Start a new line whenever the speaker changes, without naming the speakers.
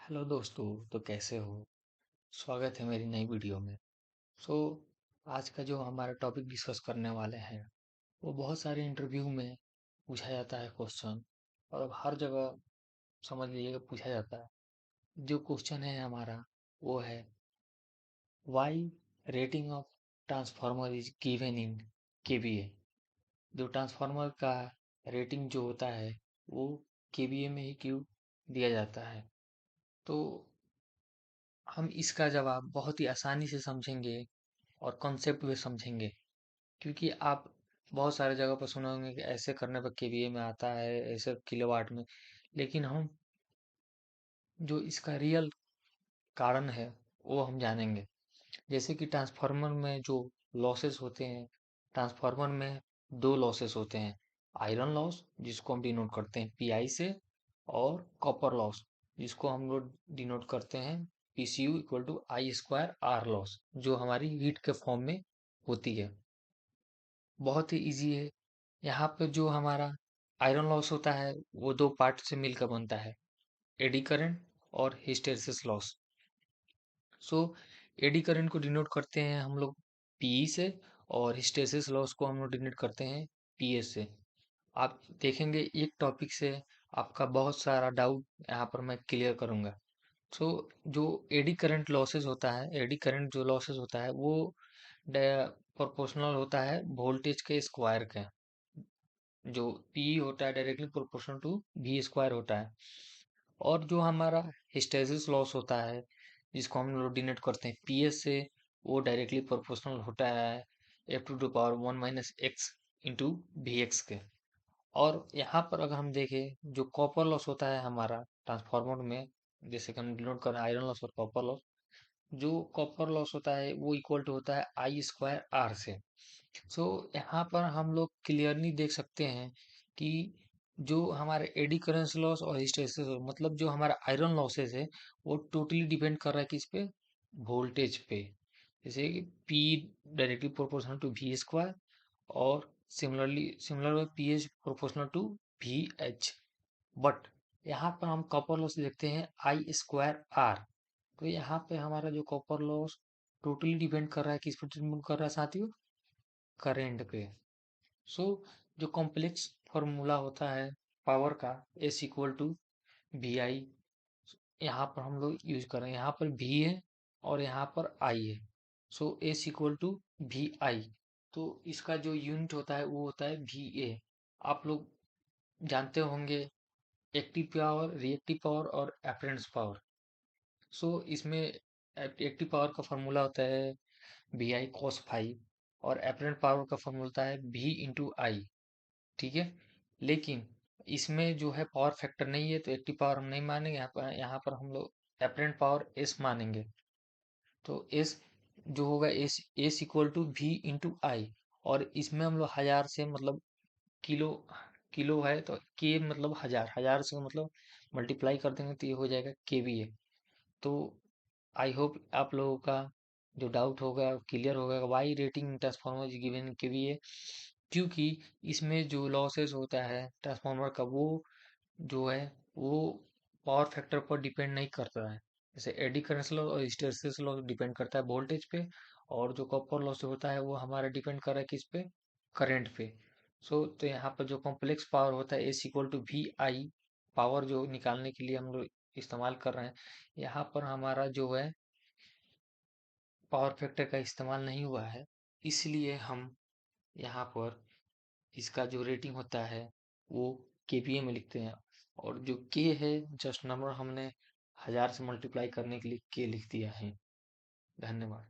Hello दोस्तों। तो कैसे हो? स्वागत है मेरी नई वीडियो में। सो आज का जो हमारा टॉपिक डिस्कस करने वाले हैं वो बहुत सारे इंटरव्यू में पूछा जाता है क्वेश्चन। और अब हर जगह समझ लीजिएगा पूछा जाता है। जो क्वेश्चन है हमारा वो है why rating of transformer is given in KVA. जो ट्रांसफार्मर का रेटिंग जो होता है वो केवीए में ही क्यों दिया जाता है। तो हम इसका जवाब बहुत ही आसानी से समझेंगे और कॉन्सेप्ट में समझेंगे, क्योंकि आप बहुत सारे जगह पर सुने होंगे कि ऐसे करने पर केवीए में आता है, ऐसे किलोवाट में। लेकिन हम जो इसका रियल कारण है वो हम जानेंगे। जैसे कि ट्रांसफार्मर में जो लॉसेस होते हैं, ट्रांसफार्मर में दो लॉसेस होते हैं। आयरन लॉस जिसको हम डिनोट करते हैं पीआई से, और कॉपर लॉस जिसको हम लोग डिनोट करते हैं PCU equal to I square R loss, जो हमारी हीट के फॉर्म में होती है। बहुत ही इजी है। यहाँ पे जो हमारा आयरन लॉस होता है वो दो पार्ट से मिलकर बनता है, एडी करंट और हिस्टैरिसीस लॉस। सो एडी करंट को डिनोट करते हैं हम लोग पीई से, और हिस्टैरिसीस लॉस को हम लोग डिनोट करते हैं पीएस से। आप देखेंगे एक टॉपिक से आपका बहुत सारा डाउट यहाँ पर मैं क्लियर करूंगा। सो जो एडी करंट लॉसेस होता है, एडी करंट जो लॉसेस होता है वो प्रोपोर्शनल होता है वोल्टेज के स्क्वायर के। जो पी होता है directly proportional to V square होता है। और जो हमारा हिस्टैरिसीस लॉस होता है जिसको हम लोग डिनोट करते हैं पीएस से, वो डायरेक्टली प्रोपोर्शनल होता है F to power one minus X into V X के। और यहाँ पर अगर हम देखें जो कॉपर लॉस होता है हमारा ट्रांसफार्मर में, जैसे कि हम डिनोट करें आयरन लॉस और कॉपर लॉस, जो कॉपर लॉस होता है वो इक्वल टू होता है आई स्क्वायर आर से। सो यहाँ पर हम लोग क्लियरली देख सकते हैं कि जो हमारे एडी करेंस लॉस और हिस्टैरिसीस लॉस, मतलब जो हमारा आयरन लॉसेस है वो टोटली डिपेंड कर रहा है किस पे? वोल्टेज पे। जैसे कि P directly proportional to V square, और similar P H proportional to V H. But यहाँ पर हम कॉपर लॉस देखते हैं आई स्क्वायर आर। तो यहाँ पे हमारा जो कॉपर लॉस टोटली डिपेंड कर रहा है किस पे डिपेंड कर रहा है साथियों? करेंट पे। सो जो कॉम्प्लेक्स फॉर्मूला होता है पावर का, एस इक्वल टू वी आई, यहाँ पर हम लोग यूज कर रहे हैं। यहाँ पर वी है और यहाँ पर आई है। सो एस इक्वल टू वी आई। तो इसका जो यूनिट होता है वो होता है वी ए। आप लोग जानते होंगे एक्टिव पावर, रिएक्टिव पावर और एपरेंट पावर। सो इसमें एक्टिव पावर का फॉर्मूला होता है वी आई कॉस फाइव, और एपरेंट पावर का फॉर्मूला होता है वी इंटू आई। ठीक है। लेकिन इसमें जो है पावर फैक्टर नहीं है, तो एक्टिव पावर हम नहीं मानेंगे। यहाँ पर हम लोग एपरेंट पावर एस मानेंगे। तो एस जो होगा S equal to V into I. और इसमें हम लोग हजार से मतलब किलो, किलो है तो के मतलब हजार, हजार से मतलब मल्टीप्लाई कर देंगे तो ये हो जाएगा केवीए। तो आई होप आप लोगों का जो डाउट होगा क्लियर होगा why rating transformer is given kVA. क्योंकि इसमें जो लॉसेस होता है ट्रांसफार्मर का वो जो है वो पावर फैक्टर पर डिपेंड नहीं करता है। जैसे एडी करंट लॉस और हिस्टैरिसीस लॉस डिपेंड करता है वोल्टेज पे, और जो कॉपर लॉस होता है वो हमारा डिपेंड कर रहा है किस पे? करंट पे। सो तो यहाँ पर जो कॉम्प्लेक्स पावर होता है S equal to V I, power जो निकालने के लिए हम लोग इस्तेमाल कर रहे हैं, यहाँ पर हमारा जो है पावर फैक्टर का इस्तेमाल नहीं हुआ है। इसलिए हम यहाँ पर इसका जो रेटिंग होता है वो केवीए में लिखते हैं। और जो के है जस्ट नंबर हमने हजार से मल्टीप्लाई करने के लिए के लिख दिया है। धन्यवाद।